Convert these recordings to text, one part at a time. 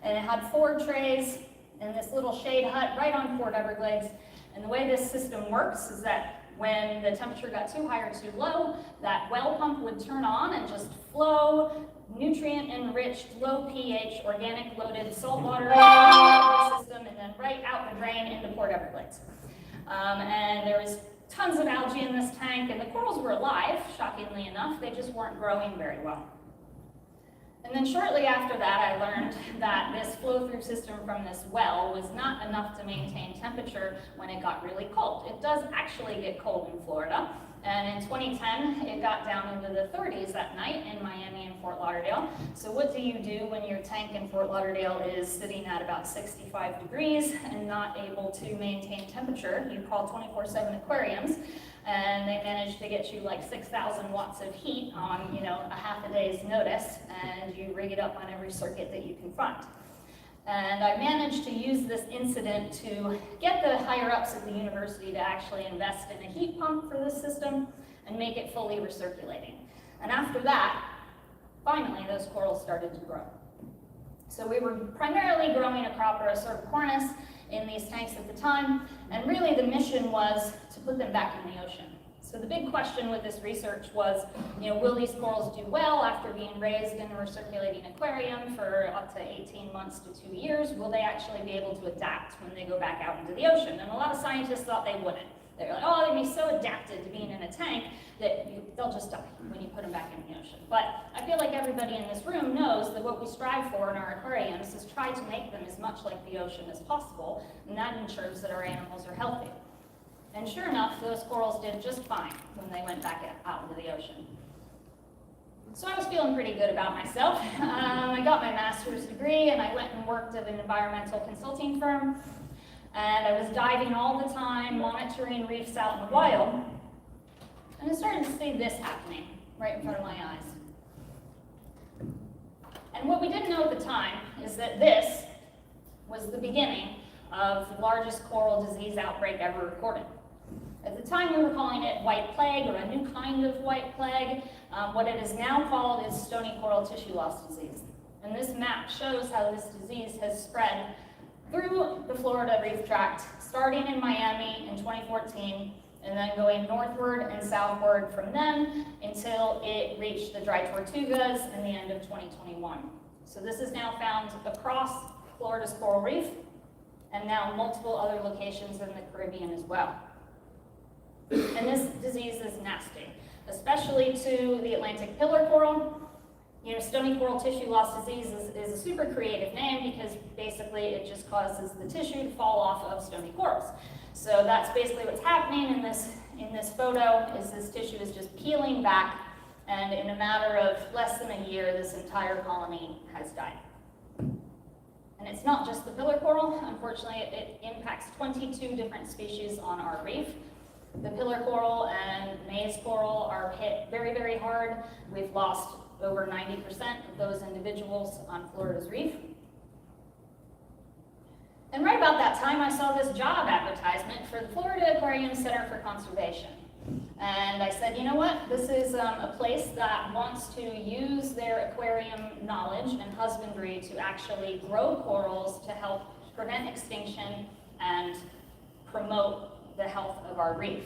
and it had 4 trays in this little shade hut right on Port Everglades. And the way this system works is that when the temperature got too high or too low, that well pump would turn on and just flow nutrient-enriched, low pH, organic-loaded saltwater into the system, and then right out the drain into Port Everglades. And there was tons of algae in this tank, and the corals were alive, shockingly enough. They just weren't growing very well. And then shortly after that, I learned that this flow-through system from this well was not enough to maintain temperature when it got really cold. It does actually get cold in Florida. And in 2010, it got down into the 30s at night in Miami and Fort Lauderdale. So what do you do when your tank in Fort Lauderdale is sitting at about 65 degrees and not able to maintain temperature? You call 24/7 aquariums, and they manage to get you like 6,000 watts of heat on, a half a day's notice, and you rig it up on every circuit that you can find. And I managed to use this incident to get the higher ups at the university to actually invest in a heat pump for this system and make it fully recirculating. And after that, finally, those corals started to grow. So we were primarily growing a Acropora cornis in these tanks at the time, and really the mission was to put them back in the ocean. So the big question with this research was, will these corals do well after being raised in a recirculating aquarium for up to 18 months to 2 years? Will they actually be able to adapt when they go back out into the ocean? And a lot of scientists thought they wouldn't. They're like, oh, they'd be so adapted to being in a tank that they'll just die when you put them back in the ocean. But I feel like everybody in this room knows that what we strive for in our aquariums is try to make them as much like the ocean as possible, and that ensures that our animals are healthy. And sure enough, those corals did just fine when they went back out into the ocean. So I was feeling pretty good about myself. I got my master's degree, and I went and worked at an environmental consulting firm. And I was diving all the time, monitoring reefs out in the wild. And I started to see this happening right in front of my eyes. And what we didn't know at the time is that this was the beginning of the largest coral disease outbreak ever recorded. At the time, we were calling it white plague, or a new kind of white plague. What it is now called is stony coral tissue loss disease. And this map shows how this disease has spread through the Florida reef tract, starting in Miami in 2014, and then going northward and southward from then until it reached the dry Tortugas in the end of 2021. So this is now found across Florida's coral reef, and now multiple other locations in the Caribbean as well. And this disease is nasty, especially to the Atlantic pillar coral. Stony coral tissue loss disease is a super creative name because basically it just causes the tissue to fall off of stony corals. So that's basically what's happening in this photo, is this tissue is just peeling back, and in a matter of less than a year, this entire colony has died. And it's not just the pillar coral. Unfortunately, it impacts 22 different species on our reef. The pillar coral and maize coral are hit very, very hard. We've lost over 90% of those individuals on Florida's reef. And right about that time, I saw this job advertisement for the Florida Aquarium Center for Conservation. And I said, you know what? This is a place that wants to use their aquarium knowledge and husbandry to actually grow corals to help prevent extinction and promote the health of our reef.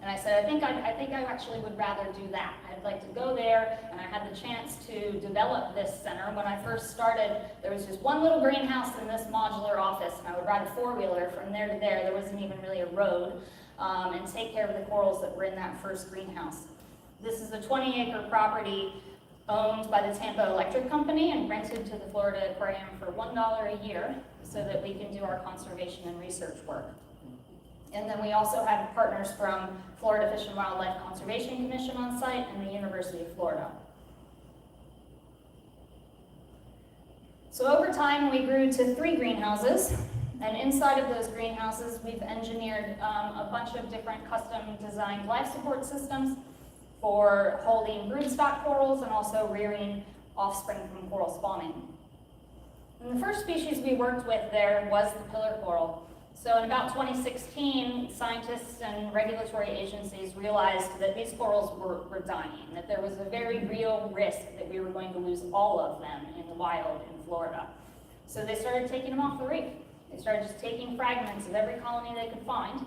And I said, I think I actually would rather do that. I'd like to go there, and I had the chance to develop this center. When I first started, there was just one little greenhouse in this modular office, and I would ride a four-wheeler from there to there. There wasn't even really a road, and take care of the corals that were in that first greenhouse. This is a 20-acre property owned by the Tampa Electric Company and rented to the Florida Aquarium for $1 a year so that we can do our conservation and research work. And then we also had partners from Florida Fish and Wildlife Conservation Commission on site and the University of Florida. So over time, we grew to 3 greenhouses. And inside of those greenhouses, we've engineered a bunch of different custom designed life support systems for holding broodstock corals and also rearing offspring from coral spawning. And the first species we worked with there was the pillar coral. So in about 2016, scientists and regulatory agencies realized that these corals were dying, that there was a very real risk that we were going to lose all of them in the wild in Florida. So they started taking them off the reef. They started just taking fragments of every colony they could find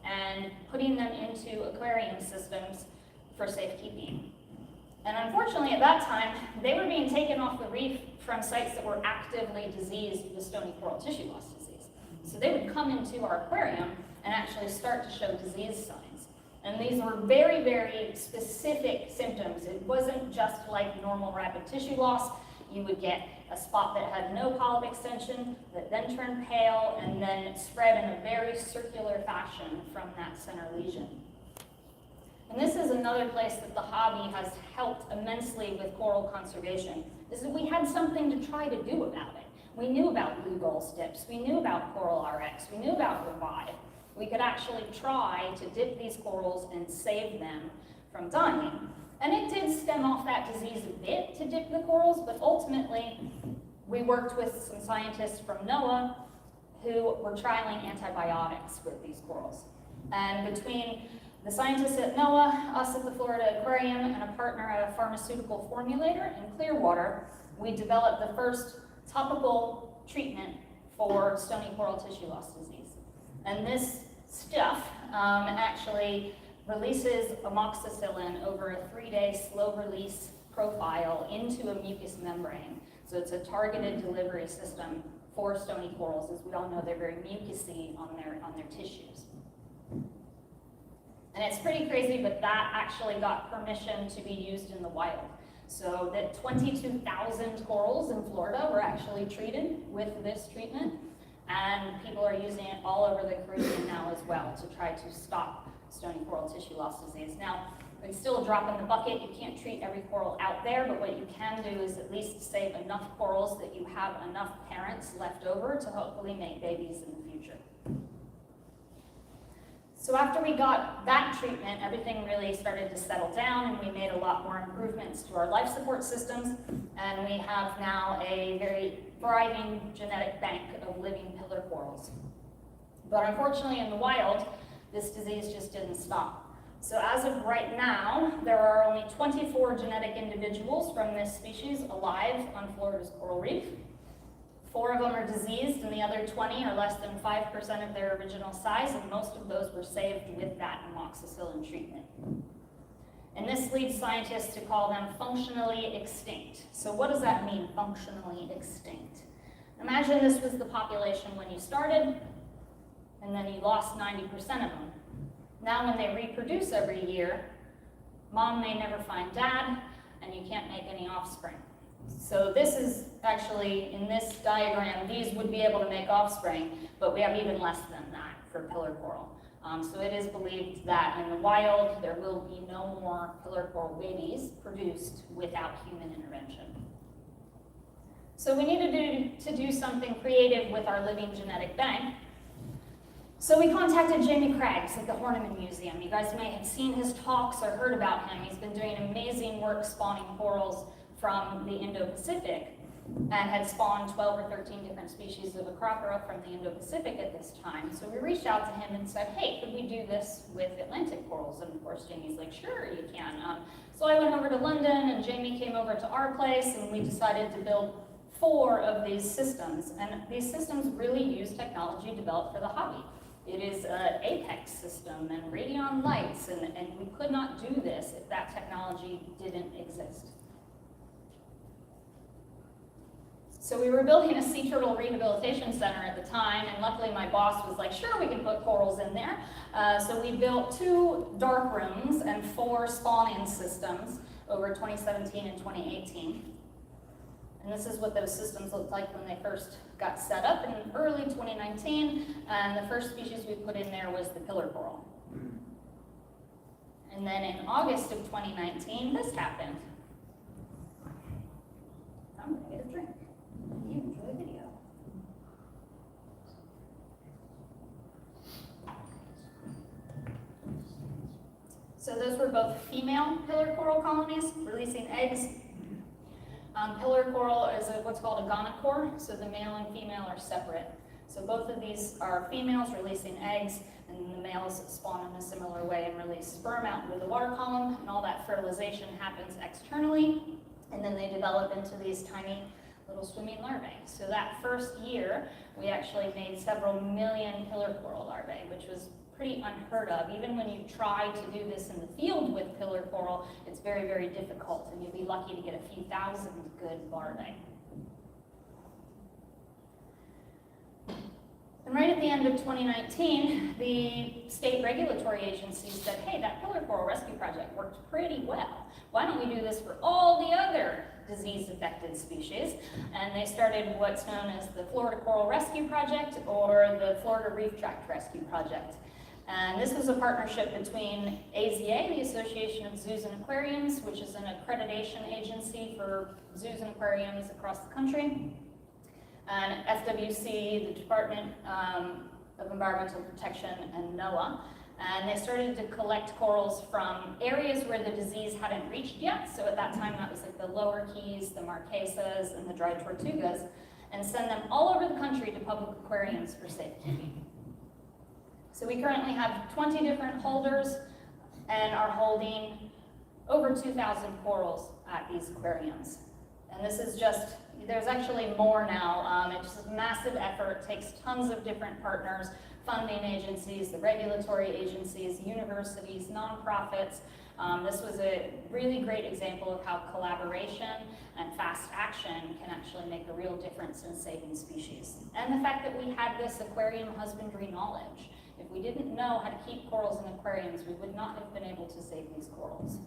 and putting them into aquarium systems for safekeeping. And unfortunately, at that time, they were being taken off the reef from sites that were actively diseased with stony coral tissue loss disease. So they would come into our aquarium and actually start to show disease signs. And these were very, very specific symptoms. It wasn't just like normal rapid tissue loss. You would get a spot that had no polyp extension, that then turned pale, and then it spread in a very circular fashion from that center lesion. And this is another place that the hobby has helped immensely with coral conservation, is that we had something to try to do about it. We knew about blue gull stips, we knew about Coral RX, we knew about Revive. We could actually try to dip these corals and save them from dying. And it did stem off that disease a bit to dip the corals, but ultimately we worked with some scientists from NOAA who were trialing antibiotics with these corals. And between the scientists at NOAA, us at the Florida Aquarium, and a partner at a pharmaceutical formulator in Clearwater, we developed the first topical treatment for stony coral tissue loss disease. And this stuff actually releases amoxicillin over a 3-day slow release profile into a mucous membrane. So it's a targeted delivery system for stony corals. As we all know, they're very mucousy on their tissues. And it's pretty crazy, but that actually got permission to be used in the wild. So that 22,000 corals in Florida were actually treated with this treatment, and people are using it all over the Caribbean now as well to try to stop stony coral tissue loss disease. Now, it's still a drop in the bucket. You can't treat every coral out there, but what you can do is at least save enough corals that you have enough parents left over to hopefully make babies in the future. So after we got that treatment, everything really started to settle down, and we made a lot more improvements to our life support systems, and we have now a very thriving genetic bank of living pillar corals. But unfortunately in the wild, this disease just didn't stop. So as of right now, there are only 24 genetic individuals from this species alive on Florida's coral reef. 4 of them are diseased, and the other 20 are less than 5% of their original size, and most of those were saved with that amoxicillin treatment. And this leads scientists to call them functionally extinct. So what does that mean, functionally extinct? Imagine this was the population when you started, and then you lost 90% of them. Now when they reproduce every year, mom may never find dad, and you can't make any offspring. So this is actually, in this diagram, these would be able to make offspring, but we have even less than that for pillar coral. So it is believed that in the wild, there will be no more pillar coral babies produced without human intervention. So we needed to do something creative with our living genetic bank. So we contacted Jamie Craggs at the Horniman Museum. You guys may have seen his talks or heard about him. He's been doing amazing work spawning corals from the Indo-Pacific and had spawned 12 or 13 different species of Acropora from the Indo-Pacific at this time. So we reached out to him and said, hey, could we do this with Atlantic corals? And of course, Jamie's like, sure, you can. So I went over to London, and Jamie came over to our place, and we decided to build 4 of these systems. And these systems really use technology developed for the hobby. It is an Apex system and Radion lights, and we could not do this if that technology didn't exist. So we were building a sea turtle rehabilitation center at the time, and luckily my boss was like, sure, we can put corals in there. So we built 2 dark rooms and 4 spawning systems over 2017 and 2018. And this is what those systems looked like when they first got set up in early 2019, and the first species we put in there was the pillar coral. And then in August of 2019, this happened. I'm gonna get a drink. You enjoy the video. So those were both female pillar coral colonies releasing eggs. Pillar coral is what's called a goniochore, so the male and female are separate. So both of these are females releasing eggs, and the males spawn in a similar way and release sperm out into the water column, and all that fertilization happens externally, and then they develop into these tiny little little swimming larvae. So that first year, we actually made several million pillar coral larvae, which was pretty unheard of. Even when you try to do this in the field with pillar coral, it's very, very difficult, and you'll be lucky to get a few thousand good larvae. And right at the end of 2019, the state regulatory agencies said, hey, that pillar coral rescue project worked pretty well. Why don't we do this for all the other disease-affected species? And they started what's known as the Florida Coral Rescue Project or the Florida Reef Tract Rescue Project. And this was a partnership between AZA, the Association of Zoos and Aquariums, which is an accreditation agency for zoos and aquariums across the country, and FWC, the Department of Environmental Protection, and NOAA. And they started to collect corals from areas where the disease hadn't reached yet. So at that time, that was like the Lower Keys, the Marquesas, and the dried tortugas, and send them all over the country to public aquariums for safekeeping. So we currently have 20 different holders and are holding over 2,000 corals at these aquariums. And this is just, there's actually more now. It's just a massive effort, takes tons of different partners, funding agencies, the regulatory agencies, universities, nonprofits. This was a really great example of how collaboration and fast action can actually make a real difference in saving species. And the fact that we had this aquarium husbandry knowledge. If we didn't know how to keep corals in aquariums, we would not have been able to save these corals.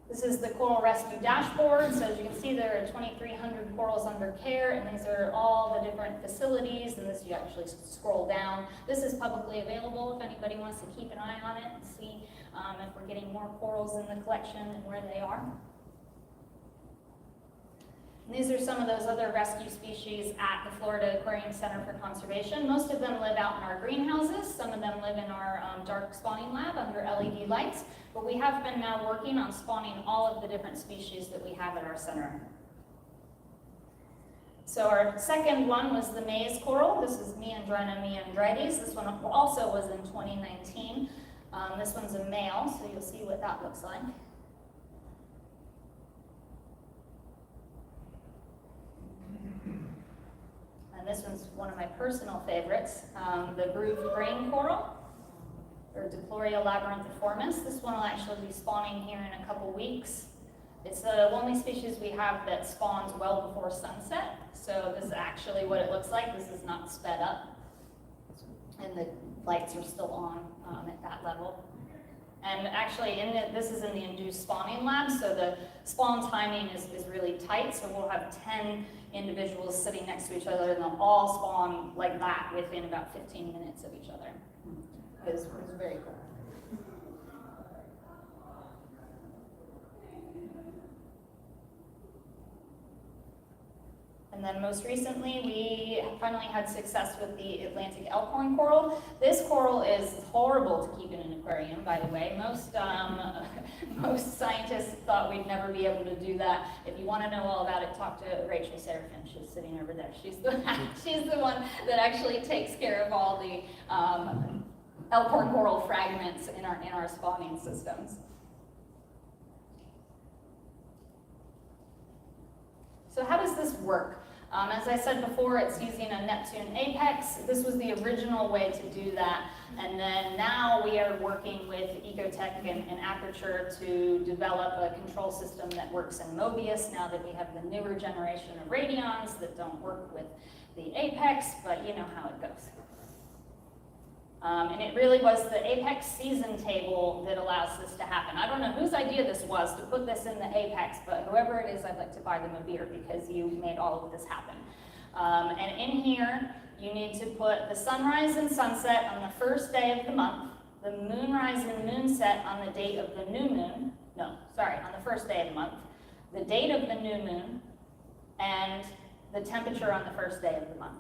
This is the coral rescue dashboard. So as you can see, there are 2,300 corals under care, and these are all the different facilities, and this you actually scroll down. This is publicly available if anybody wants to keep an eye on it and see if we're getting more corals in the collection and where they are. And these are some of those other rescue species at the Florida Aquarium Center for Conservation. Most of them live out in our greenhouses. Some of them live in our dark spawning lab under LED lights. But we have been now working on spawning all of the different species that we have at our center. So our second one was the maize coral. This is Meandrina meandrites. This one also was in 2019. This one's a male, so you'll see what that looks like. And this one's one of my personal favorites, the grooved brain coral, or Diploria labyrinthiformis. This one will actually be spawning here in a couple weeks. It's the only species we have that spawns well before sunset. So this is actually what it looks like. This is not sped up. And the lights are still on at that level. And actually, this is in the induced spawning lab, so the spawn timing is really tight. So we'll have 10 individuals sitting next to each other, and they'll all spawn like that within about 15 minutes of each other. It was very cool. And then most recently, we finally had success with the Atlantic elkhorn coral. This coral is horrible to keep in an aquarium, by the way. Most scientists thought we'd never be able to do that. If you want to know all about it, talk to Rachel Serafin. She's sitting over there. She's the one that actually takes care of all the elkhorn coral fragments in our spawning systems. So how does this work? As I said before, it's using a Neptune apex. This was the original way to do that. And then now we are working with Ecotech and Aperture to develop a control system that works in Mobius now that we have the newer generation of radions that don't work with the apex, but you know how it goes. And it really was the apex season table that allows this to happen. I don't know whose idea this was to put this in the apex, but whoever it is, I'd like to buy them a beer because you made all of this happen. And in here, you need to put the sunrise and sunset on the first day of the month, the moonrise and moonset on the date of the new moon, on the first day of the month, the date of the new moon, and the temperature on the first day of the month.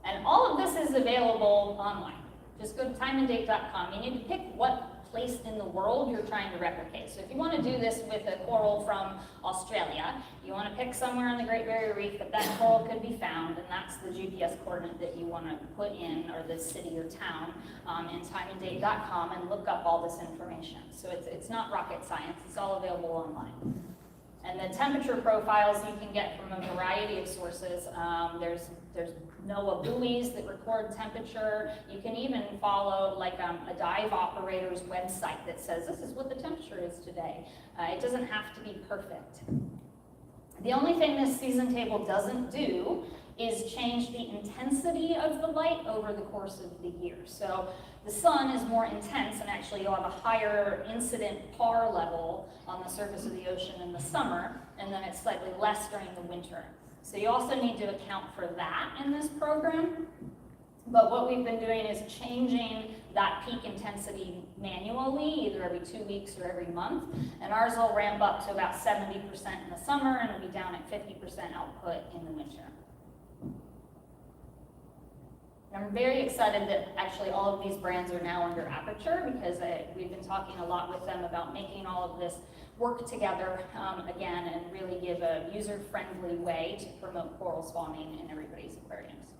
And all of this is available online. Just go to timeanddate.com. You need to pick what place in the world you're trying to replicate. So if you want to do this with a coral from Australia, you want to pick somewhere on the Great Barrier Reef that coral could be found, and that's the GPS coordinate that you want to put in, or the city or town, in timeanddate.com, and look up all this information. So it's not rocket science. It's all available online. And the temperature profiles you can get from a variety of sources. There's NOAA buoys that record temperature. You can even follow like a dive operator's website that says this is what the temperature is today. It doesn't have to be perfect. The only thing this season table doesn't do is change the intensity of the light over the course of the year. So the sun is more intense, and actually you'll have a higher incident PAR level on the surface of the ocean in the summer, and then it's slightly less during the winter. So you also need to account for that in this program. But what we've been doing is changing that peak intensity manually, either every 2 weeks or every month. And ours will ramp up to about 70% in the summer, and it'll be down at 50% output in the winter. I'm very excited that actually all of these brands are now under Aperture, because we've been talking a lot with them about making all of this work together again and really give a user-friendly way to promote coral spawning in everybody's aquariums.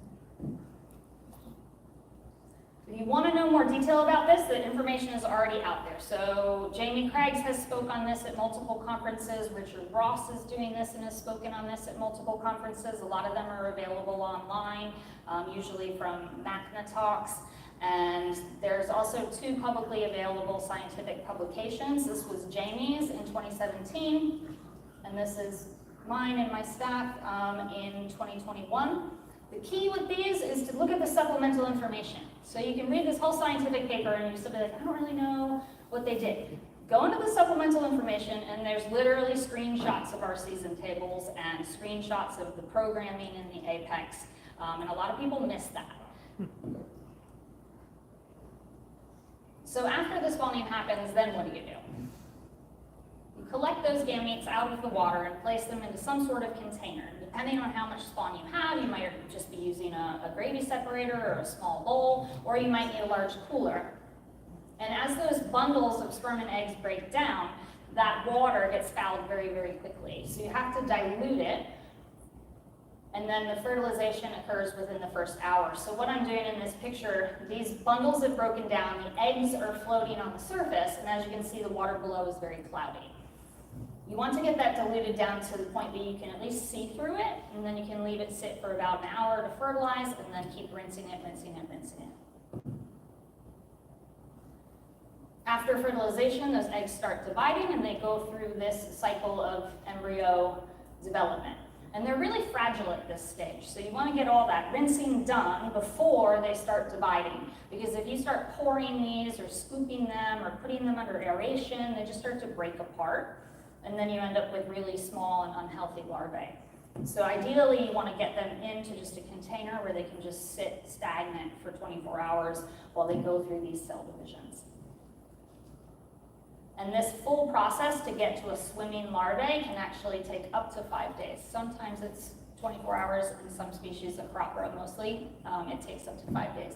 If you want to know more detail about this, the information is already out there. So Jamie Craggs has spoke on this at multiple conferences. Richard Ross is doing this and has spoken on this at multiple conferences. A lot of them are available online, usually from MACNA Talks. And there's also 2 publicly available scientific publications. This was Jamie's in 2017, and this is mine and my staff in 2021. The key with these is to look at the supplemental information. So you can read this whole scientific paper and you're still like, I don't really know what they did. Go into the supplemental information, and there's literally screenshots of our season tables and screenshots of the programming in the Apex, and a lot of people miss that. So after the spawning happens, then what do? You collect those gametes out of the water and place them into some sort of container. Depending on how much spawn you have, you might just be using a gravy separator or a small bowl, or you might need a large cooler. And as those bundles of sperm and eggs break down, that water gets fouled very, very quickly. So you have to dilute it, and then the fertilization occurs within the first hour. So what I'm doing in this picture, these bundles have broken down, the eggs are floating on the surface, and as you can see, the water below is very cloudy. You want to get that diluted down to the point that you can at least see through it, and then you can leave it sit for about an hour to fertilize, and then keep rinsing it, rinsing it, rinsing it. After fertilization, those eggs start dividing, and they go through this cycle of embryo development. And they're really fragile at this stage, so you want to get all that rinsing done before they start dividing. Because if you start pouring these or scooping them or putting them under aeration, they just start to break apart. And then you end up with really small and unhealthy larvae. So ideally, you want to get them into just a container where they can just sit stagnant for 24 hours while they go through these cell divisions. And this full process to get to a swimming larvae can actually take up to 5 days. Sometimes it's 24 hours, in some species of Acropora mostly, it takes up to 5 days.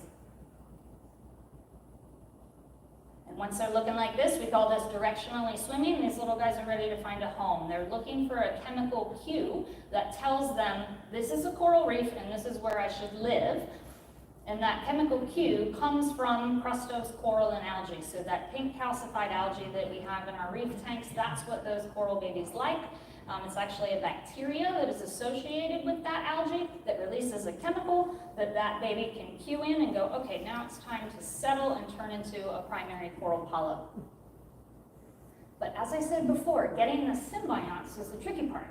And once they're looking like this, we call this directionally swimming. These little guys are ready to find a home. They're looking for a chemical cue that tells them, this is a coral reef and this is where I should live. And that chemical cue comes from crustose coral and algae. So that pink calcified algae that we have in our reef tanks, that's what those coral babies like. It's actually a bacteria that is associated with that algae that releases a chemical that baby can cue in and go, okay, now it's time to settle and turn into a primary coral polyp. But as I said before, getting the symbionts is the tricky part.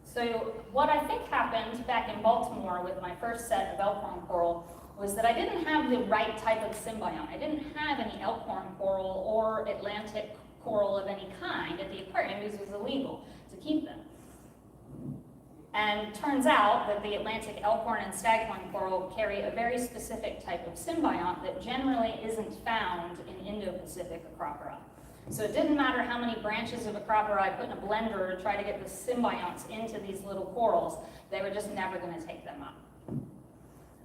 So what I think happened back in Baltimore with my first set of elkhorn coral was that I didn't have the right type of symbiont. I didn't have any elkhorn coral or Atlantic coral of any kind at the aquarium because it was illegal to keep them. And turns out that the Atlantic elkhorn and staghorn coral carry a very specific type of symbiont that generally isn't found in Indo-Pacific Acropora. So it didn't matter how many branches of Acropora I put in a blender to try to get the symbionts into these little corals, they were just never going to take them up.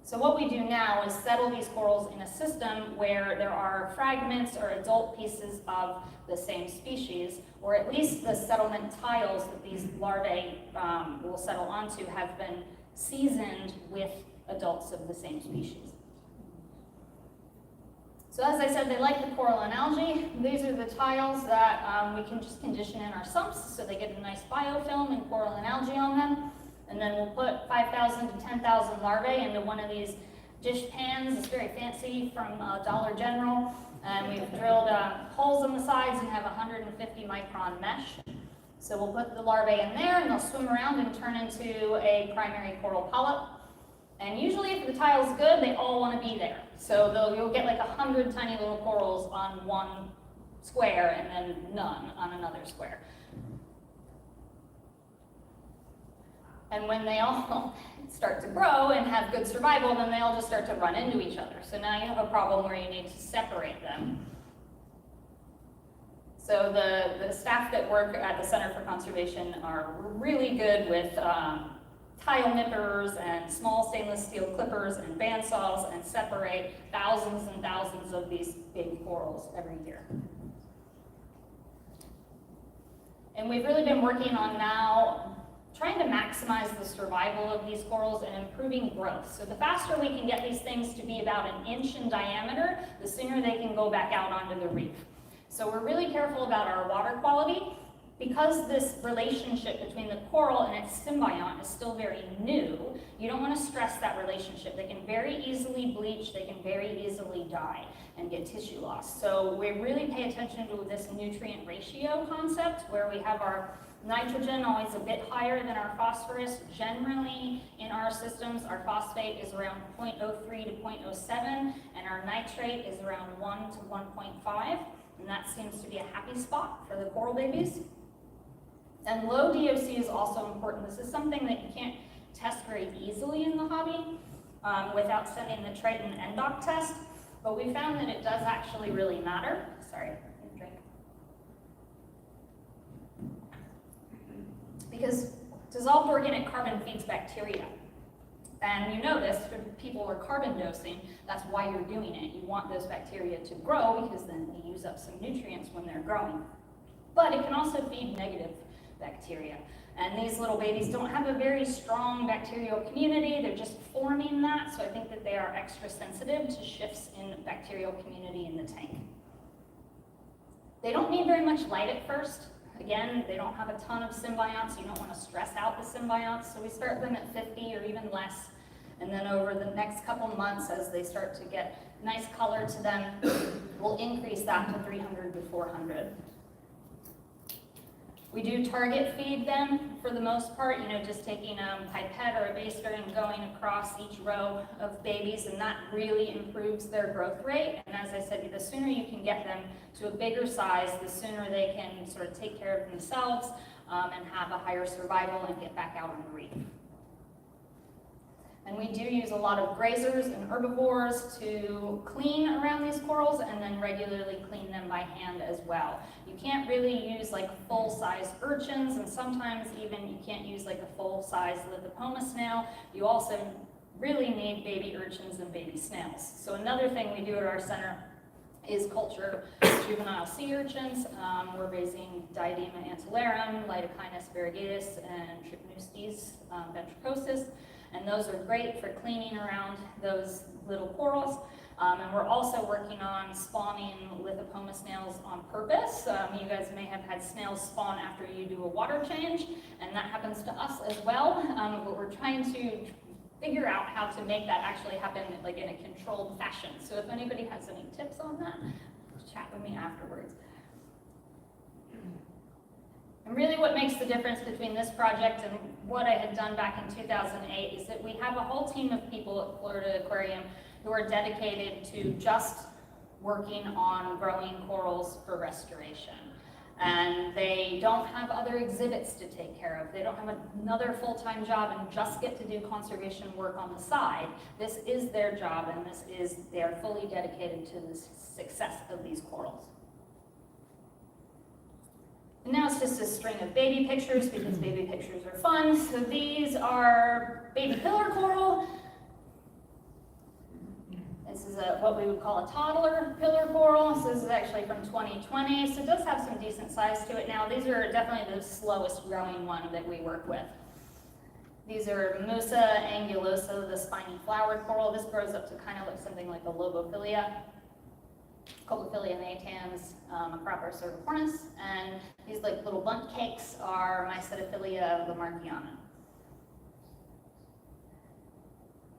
So what we do now is settle these corals in a system where there are fragments or adult pieces of the same species, or at least the settlement tiles that these larvae will settle onto have been seasoned with adults of the same species. So as I said, they like the coral and algae. These are the tiles that we can just condition in our sumps so they get a nice biofilm and coral and algae on them. And then we'll put 5,000 to 10,000 larvae into one of these dish pans. It's very fancy from Dollar General. And we've drilled holes in the sides and have 150 micron mesh. So we'll put the larvae in there and they'll swim around and turn into a primary coral polyp. And usually if the tile's good, they all want to be there. So you'll get like 100 tiny little corals on one square and then none on another square. And when they all start to grow and have good survival, then they all just start to run into each other. So now you have a problem where you need to separate them. So the staff that work at the Center for Conservation are really good with tile nippers and small stainless steel clippers and bandsaws and separate thousands and thousands of these baby corals every year. And we've really been working on now trying to maximize the survival of these corals and improving growth. So the faster we can get these things to be about an inch in diameter, the sooner they can go back out onto the reef. So we're really careful about our water quality. Because this relationship between the coral and its symbiont is still very new, you don't want to stress that relationship. They can very easily bleach, they can very easily die and get tissue loss. So we really pay attention to this nutrient ratio concept where we have our nitrogen always a bit higher than our phosphorus. Generally in our systems, our phosphate is around 0.03 to 0.07 and our nitrate is around 1 to 1.5. And that seems to be a happy spot for the coral babies. And low DOC is also important. This is something that you can't test very easily in the hobby without sending the Triton NDOC test, but we found that it does actually really matter. Sorry, drink. Because dissolved organic carbon feeds bacteria. And you notice when people are carbon dosing, that's why you're doing it. You want those bacteria to grow because then they use up some nutrients when they're growing. But it can also feed negative bacteria. And these little babies don't have a very strong bacterial community, they're just forming that, so I think that they are extra sensitive to shifts in bacterial community in the tank. They don't need very much light at first. Again, they don't have a ton of symbionts, you don't want to stress out the symbionts, so we start them at 50 or even less, and then over the next couple months as they start to get nice color to them, we'll increase that to 300 to 400. We do target feed them for the most part, just taking a pipette or a baster and going across each row of babies, and that really improves their growth rate. And as I said, the sooner you can get them to a bigger size, the sooner they can sort of take care of themselves and have a higher survival and get back out on the reef. And we do use a lot of grazers and herbivores to clean around these corals and then regularly clean them by hand as well. You can't really use like full-size urchins, and sometimes even you can't use like a full-size lithopoma snail. You also really need baby urchins and baby snails. So another thing we do at our center is culture juvenile sea urchins. We're raising Diadema antillarum, Lidochinus variegatus, and Trichonustes ventricosus. And those are great for cleaning around those little corals. And we're also working on spawning lithopoma snails on purpose. You guys may have had snails spawn after you do a water change, and that happens to us as well. But we're trying to figure out how to make that actually happen like in a controlled fashion. So if anybody has any tips on that, chat with me afterwards. And really what makes the difference between this project and what I had done back in 2008 is that we have a whole team of people at Florida Aquarium who are dedicated to just working on growing corals for restoration. And they don't have other exhibits to take care of. They don't have another full-time job and just get to do conservation work on the side. This is their job, and they are fully dedicated to the success of these corals. And now it's just a string of baby pictures because baby pictures are fun. So these are baby pillar coral. This is what we would call a toddler pillar coral. So this is actually from 2020. So it does have some decent size to it now. These are definitely the slowest growing one that we work with. These are Musa angulosa, the spiny flowered coral. This grows up to kind of look something like a lobophilia. Colophilia natans, Acropora cervicornis, and these like little bundt cakes are Mycetophilia lamarckiana.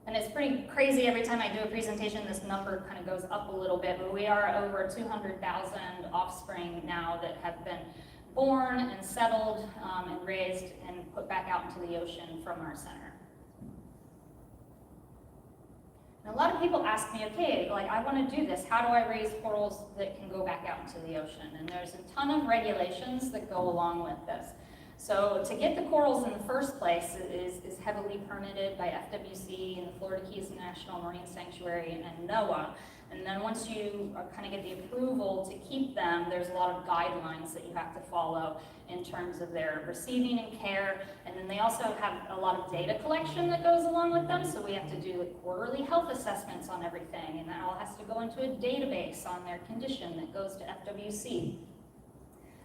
And it's pretty crazy every time I do a presentation, this number kind of goes up a little bit, but we are over 200,000 offspring now that have been born and settled and raised and put back out into the ocean from our center. And a lot of people ask me, okay, like I want to do this, how do I raise corals that can go back out into the ocean? And there's a ton of regulations that go along with this. So to get the corals in the first place is heavily permitted by FWC and the Florida Keys National Marine Sanctuary and NOAA. And then once you kind of get the approval to keep them, there's a lot of guidelines that you have to follow in terms of their receiving and care. And then they also have a lot of data collection that goes along with them. So we have to do like quarterly health assessments on everything. And that all has to go into a database on their condition that goes to FWC.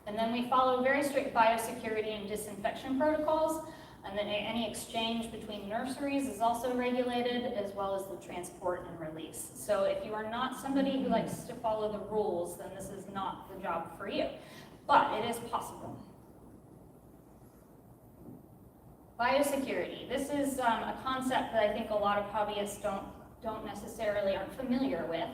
And then we follow very strict biosecurity and disinfection protocols. And then any exchange between nurseries is also regulated, as well as the transport and release. So if you are not somebody who likes to follow the rules, then this is not the job for you. But it is possible. Biosecurity. This is a concept that I think a lot of hobbyists aren't necessarily familiar with.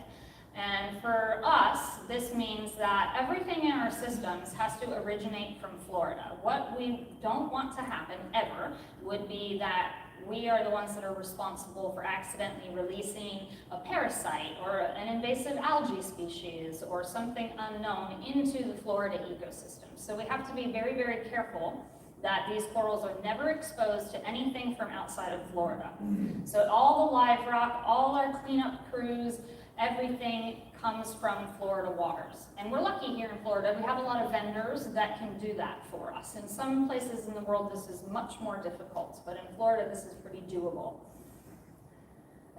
And for us, this means that everything in our systems has to originate from Florida. What we don't want to happen ever would be that we are the ones that are responsible for accidentally releasing a parasite or an invasive algae species or something unknown into the Florida ecosystem. So we have to be very, very careful that these corals are never exposed to anything from outside of Florida. So all the live rock, all our cleanup crews, everything comes from Florida waters. And we're lucky here in Florida. We have a lot of vendors that can do that for us. In some places in the world, this is much more difficult, but in Florida, this is pretty doable.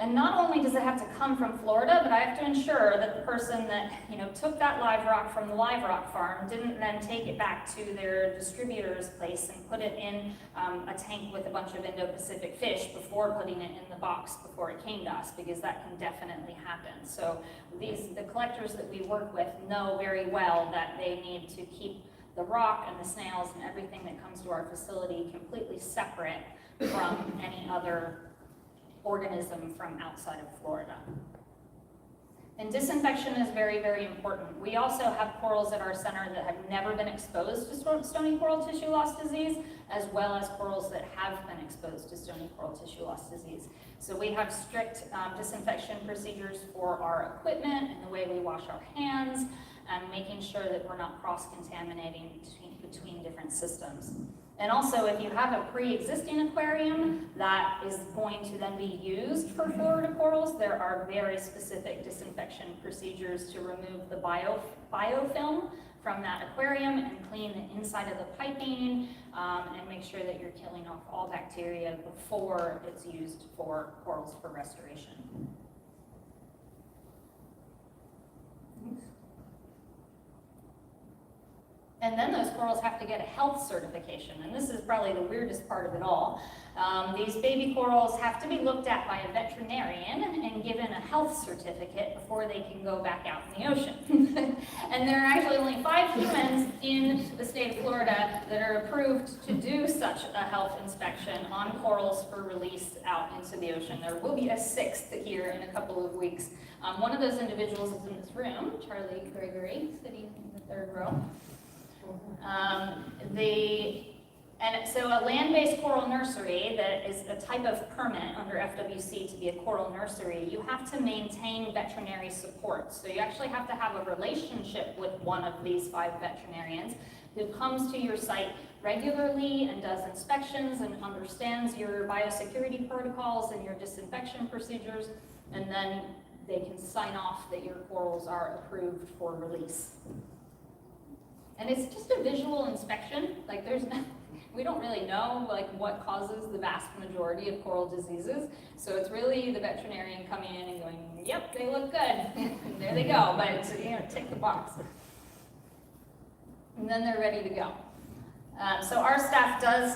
And not only does it have to come from Florida, but I have to ensure that the person that took that live rock from the live rock farm didn't then take it back to their distributor's place and put it in a tank with a bunch of Indo-Pacific fish before putting it in the box before it came to us, because that can definitely happen. So the collectors that we work with know very well that they need to keep the rock and the snails and everything that comes to our facility completely separate from any other organism from outside of Florida. And disinfection is very, very important. We also have corals at our center that have never been exposed to stony coral tissue loss disease, as well as corals that have been exposed to stony coral tissue loss disease. So we have strict disinfection procedures for our equipment and the way we wash our hands, and making sure that we're not cross-contaminating between different systems. And also, if you have a pre-existing aquarium that is going to then be used for Florida corals, there are very specific disinfection procedures to remove the biofilm from that aquarium and clean the inside of the piping and make sure that you're killing off all bacteria before it's used for corals for restoration. And then those corals have to get a health certification, and this is probably the weirdest part of it all. These baby corals have to be looked at by a veterinarian and given a health certificate before they can go back out in the ocean. And there are actually only 5 humans in the state of Florida that are approved to do such a health inspection on corals for release out into the ocean. There will be a 6th here in a couple of weeks. One of those individuals is in this room, Charlie Gregory, sitting in the 3rd row. And so a land-based coral nursery that is a type of permit under FWC to be a coral nursery, you have to maintain veterinary support. So you actually have to have a relationship with one of these 5 veterinarians who comes to your site regularly and does inspections and understands your biosecurity protocols and your disinfection procedures, and then they can sign off that your corals are approved for release. And it's just a visual inspection. Like we don't really know what causes the vast majority of coral diseases. So it's really the veterinarian coming in and going, yep, they look good. And there they go, but it's, tick the box. And then they're ready to go. So our staff does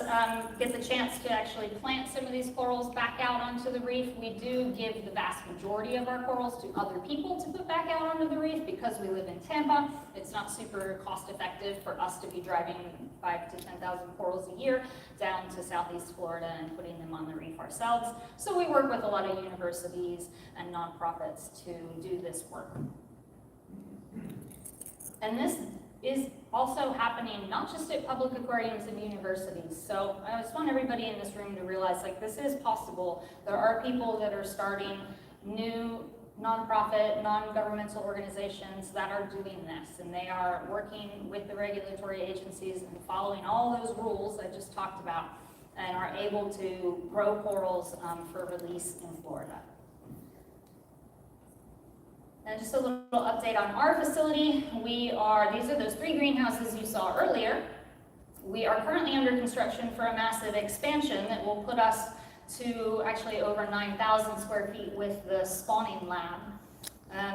get the chance to actually plant some of these corals back out onto the reef. We do give the vast majority of our corals to other people to put back out onto the reef because we live in Tampa. It's not super cost effective for us to be driving 5,000 to 10,000 corals a year down to Southeast Florida and putting them on the reef ourselves. So we work with a lot of universities and nonprofits to do this work. And this is also happening not just at public aquariums and universities. So I just want everybody in this room to realize, like, this is possible. There are people that are starting new nonprofit, non-governmental organizations that are doing this, and they are working with the regulatory agencies and following all those rules I just talked about, and are able to grow corals for release in Florida. And just a little update on our facility. These are those 3 greenhouses you saw earlier. We are currently under construction for a massive expansion that will put us to actually over 9,000 square feet with the spawning lab.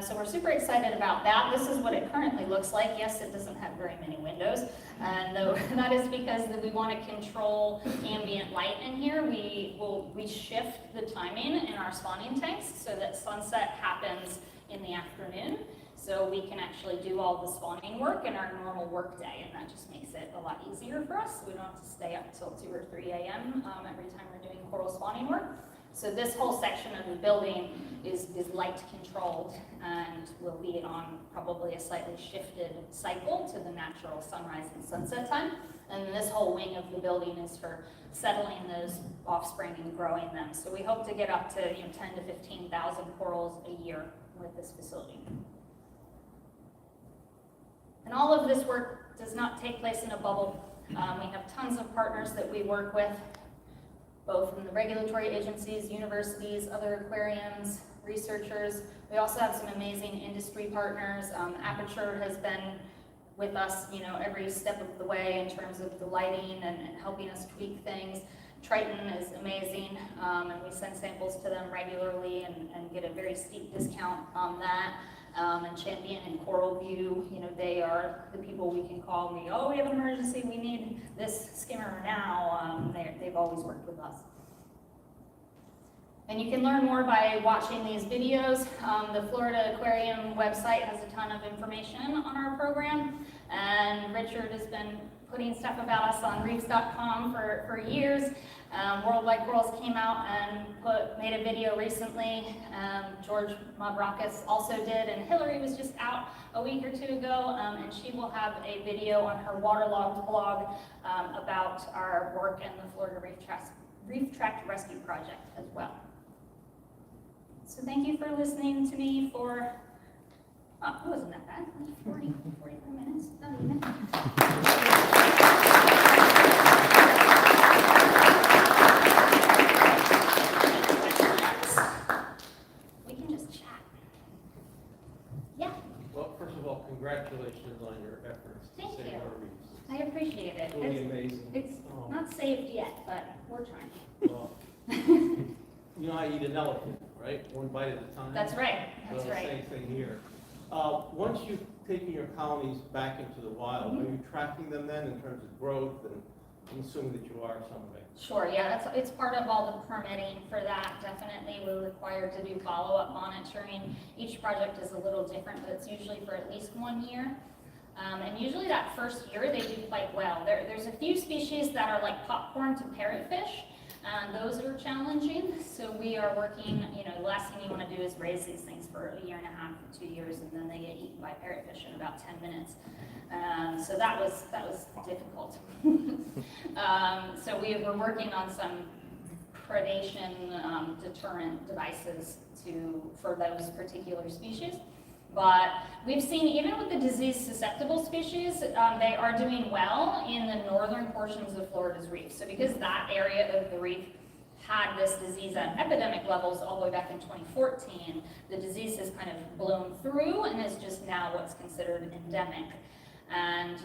So we're super excited about that. This is what it currently looks like. Yes, it doesn't have very many windows. And that is because we want to control ambient light in here. We shift the timing in our spawning tanks so that sunset happens in the afternoon, so we can actually do all the spawning work in our normal work day, and that just makes it a lot easier for us. We don't have to stay up till 2 or 3 a.m. Every time we're doing coral spawning work. So this whole section of the building is light controlled and will be on probably a slightly shifted cycle to the natural sunrise and sunset time. And this whole wing of the building is for settling those offspring and growing them. So we hope to get up to 10 to 15,000 corals a year with this facility. And all of this work does not take place in a bubble. We have tons of partners that we work with, both from the regulatory agencies, universities, other aquariums, researchers. We also have some amazing industry partners. Aperture has been with us, every step of the way in terms of the lighting and helping us tweak things. Triton is amazing, and we send samples to them regularly and get a very steep discount on that. And Champion and Coral View, they are the people we can call. We have an emergency, we need this skimmer now. They've always worked with us. And you can learn more by watching these videos. The Florida Aquarium website has a ton of information on our program, and Richard has been putting stuff about us on reefs.com for years. Worldwide Corals came out and made a video recently. George Mavrakis also did, and Hillary was just out a week or 2 ago, and she will have a video on her waterlogged blog about our work in the Florida Reef Tract Rescue Project as well. So thank you for listening to me for, it wasn't that bad, 45 minutes, not even. We can just chat. Yeah. Well, first of all, congratulations on your efforts to save our reefs. I appreciate it. It's really amazing. It's not saved yet, but we're trying. Well, you know how you eat an elephant, right? One bite at a time. That's right. That's right. Same thing here. Once you've taken your colonies back into the wild, are you tracking them then in terms of growth? And I'm assuming that you are some way. Sure, yeah, it's part of all the permitting for that. Definitely, we're required to do follow-up monitoring. Each project is a little different, but it's usually for at least 1 year. And usually that first year, they do quite well. There's a few species that are like popcorn to parrotfish, and those are challenging. So we are working, the last thing you want to do is raise these things for 1.5 years or 2 years, and then they get eaten by parrotfish in about 10 minutes. So that was difficult. So we were working on some predation deterrent devices for those particular species. But we've seen, even with the disease-susceptible species, they are doing well in the northern portions of Florida's reef. So because that area of the reef had this disease at epidemic levels all the way back in 2014, the disease has kind of blown through and is just now what's considered endemic. And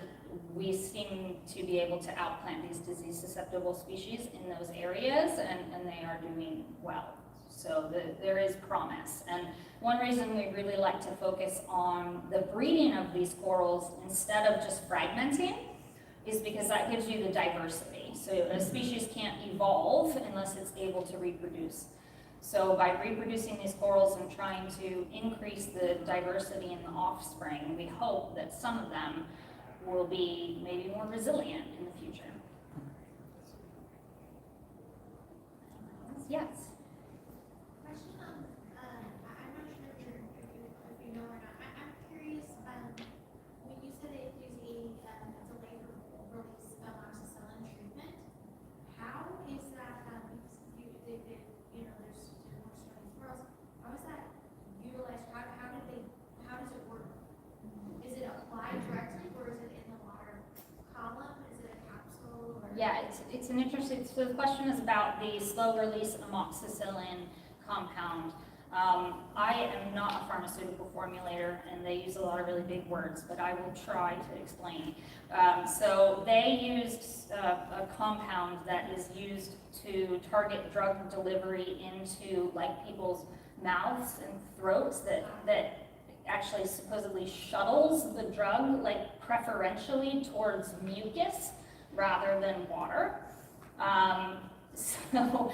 we seem to be able to outplant these disease-susceptible species in those areas, and they are doing well. So there is promise. And one reason we really like to focus on the breeding of these corals instead of just fragmenting is because that gives you the diversity. So a species can't evolve unless it's able to reproduce. So by reproducing these corals and trying to increase the diversity in the offspring, we hope that some of them will be maybe more resilient in the future. Yes? Question on, I'm not sure if you know or not. I'm curious, when you said it is a delayed release amoxicillin treatment, how is that, because there's more stony squirrels, how is that utilized? How does it work? Is it applied directly or is it in the water column? Is it a capsule or? Yeah, it's an interesting, so the question is about the slow release amoxicillin compound. I am not a pharmaceutical formulator and they use a lot of really big words, but I will try to explain. So they used a compound that is used to target drug delivery into like people's mouths and throats that actually supposedly shuttles the drug like preferentially towards mucus rather than water. So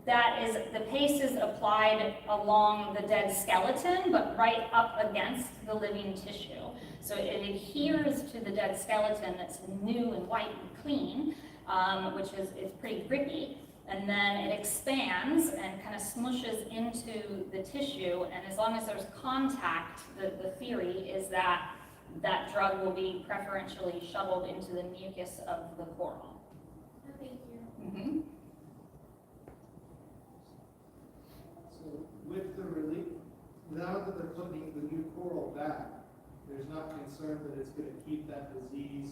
that is, the paste is applied along the dead skeleton, but right up against the living tissue. So it adheres to the dead skeleton that's new and white and clean, which is pretty grippy. And then it expands and kind of smushes into the tissue. And as long as there's contact, the theory is that that drug will be preferentially shuttled into the mucus of the coral. No, thank you. Mm-hmm. So with the relief, now that they're putting the new coral back, there's not concern that it's going to keep that disease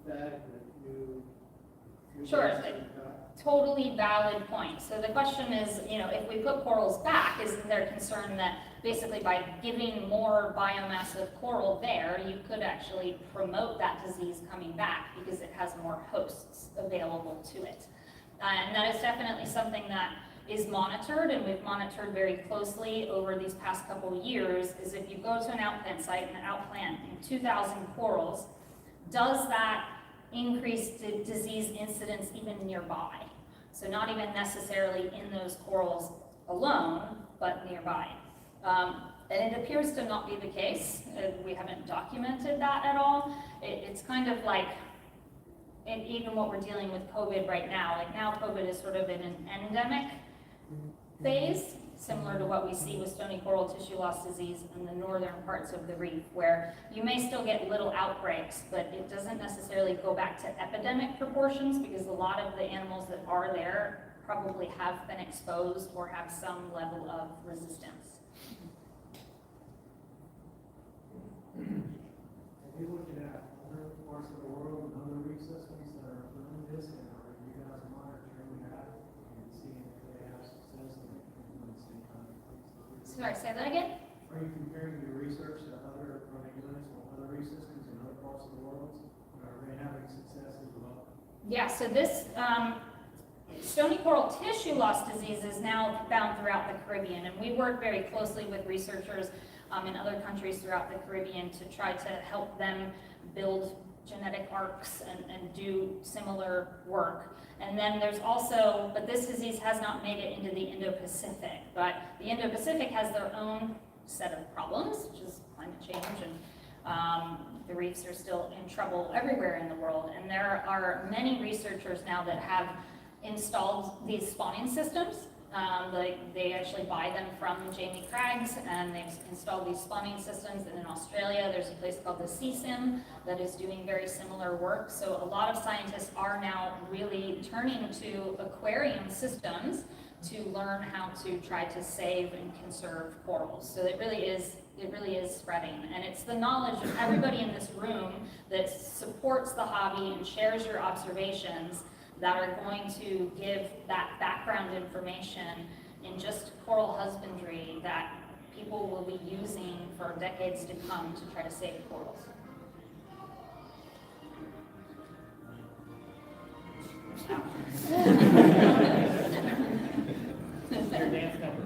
stagnant, new Sure. bugs coming back? Totally valid point. So the question is, if we put corals back, isn't there concern that basically by giving more biomass of coral there, you could actually promote that disease coming back because it has more hosts available to it? And that is definitely something that is monitored, and we've monitored very closely over these past couple of years, is if you go to an outplant site and outplant 2,000 corals, does that increase disease incidence even nearby? So not even necessarily in those corals alone, but nearby. And it appears to not be the case. We haven't documented that at all. It's kind of like, and even what we're dealing with COVID right now, like now COVID is sort of in an endemic phase, similar to what we see with stony coral tissue loss disease in the northern parts of the reef, where you may still get little outbreaks, but it doesn't necessarily go back to epidemic proportions because a lot of the animals that are there probably have been exposed or have some level of resistance. Are you looking at other parts of the world and other reef systems that are doing this, and are you guys monitoring that and seeing if they have success in doing the same kind of things? Sorry, say that again? Are you comparing your research to other running units or other reef systems in other parts of the world? Are they having success as well? Yeah, so this stony coral tissue loss disease is now found throughout the Caribbean, and we work very closely with researchers in other countries throughout the Caribbean to try to help them build genetic arcs and do similar work. And then there's also, but this disease has not made it into the Indo-Pacific, but the Indo-Pacific has their own set of problems, which is climate change, and the reefs are still in trouble everywhere in the world. And there are many researchers now that have installed these spawning systems. They actually buy them from Jamie Craig's, and they've installed these spawning systems. And in Australia, there's a place called the CSIM that is doing very similar work. So a lot of scientists are now really turning to aquarium systems to learn how to try to save and conserve corals. So it really is spreading. And it's the knowledge of everybody in this room that supports the hobby and shares your observations that are going to give that background information in just coral husbandry that people will be using for decades to come to try to save corals. Your dance number.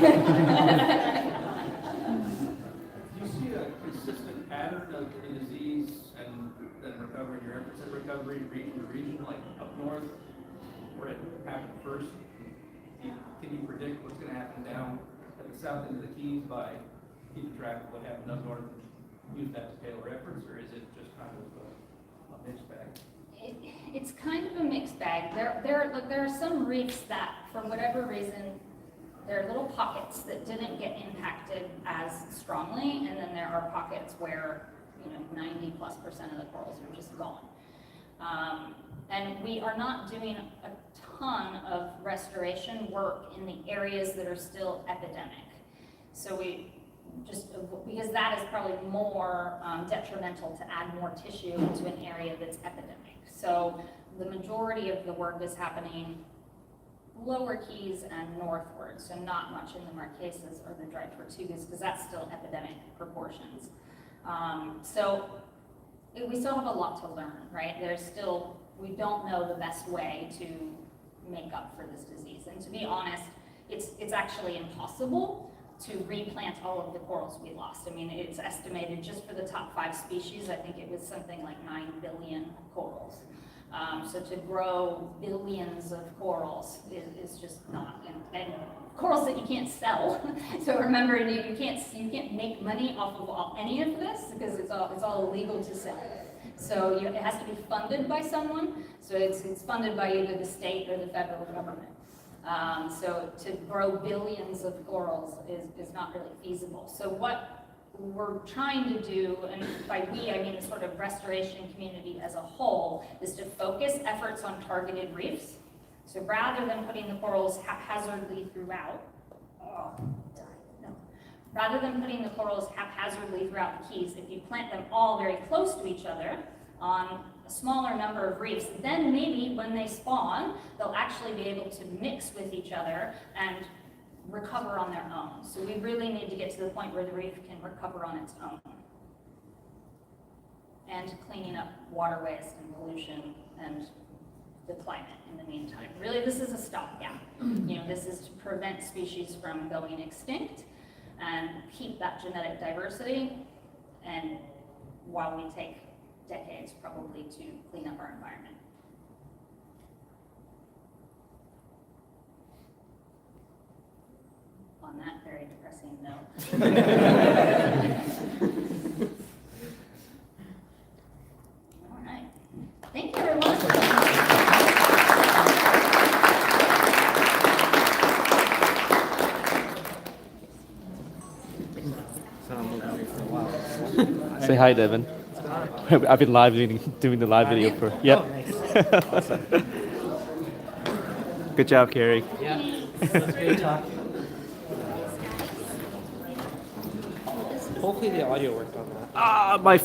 Do you see a consistent pattern of the disease and then recovery, your efforts at recovery, region to region, like up north, where it happened first? Can you predict what's gonna happen down at the south end of the Keys by keeping track of what happened up north and use that to tailor efforts, or is it just kind of a mixed bag? It's kind of a mixed bag. There are some reefs that, for whatever reason, there are little pockets that didn't get impacted as strongly, and then there are pockets where, 90+% of the corals are just gone. And we are not doing a ton of restoration work in the areas that are still epidemic. So because that is probably more detrimental to add more tissue into an area that's epidemic. So the majority of the work is happening lower Keys and northward, so not much in the Marquesas or the dried Tortugas, because that's still epidemic proportions. So we still have a lot to learn, right? We don't know the best way to make up for this disease. And to be honest, it's actually impossible to replant all of the corals we lost. I mean, it's estimated just for the top 5 species, I think it was something like 9 billion corals. So to grow billions of corals is just not, and corals that you can't sell. So remember, you can't make money off of any of this because it's all illegal to sell. So it has to be funded by someone. So it's funded by either the state or the federal government. So to grow billions of corals is not really feasible. So what we're trying to do, and by we I mean the sort of restoration community as a whole, is to focus efforts on targeted reefs. So rather than putting the corals haphazardly throughout, rather than putting the corals haphazardly throughout the Keys, if you plant them all very close to each other on a smaller number of reefs, then maybe when they spawn, they'll actually be able to mix with each other and recover on their own. So we really need to get to the point where the reef can recover on its own. And cleaning up waterways and pollution and the climate in the meantime. Really, this is a stopgap. This is to prevent species from going extinct and keep that genetic diversity, and while we take decades probably to clean up our environment. On that very depressing note. All right. Thank you, everyone. Say hi, Devin. I've been doing the live video for. Yep. Awesome. Good job, Keri. Yeah, that's great talk. Hopefully the audio worked on that. My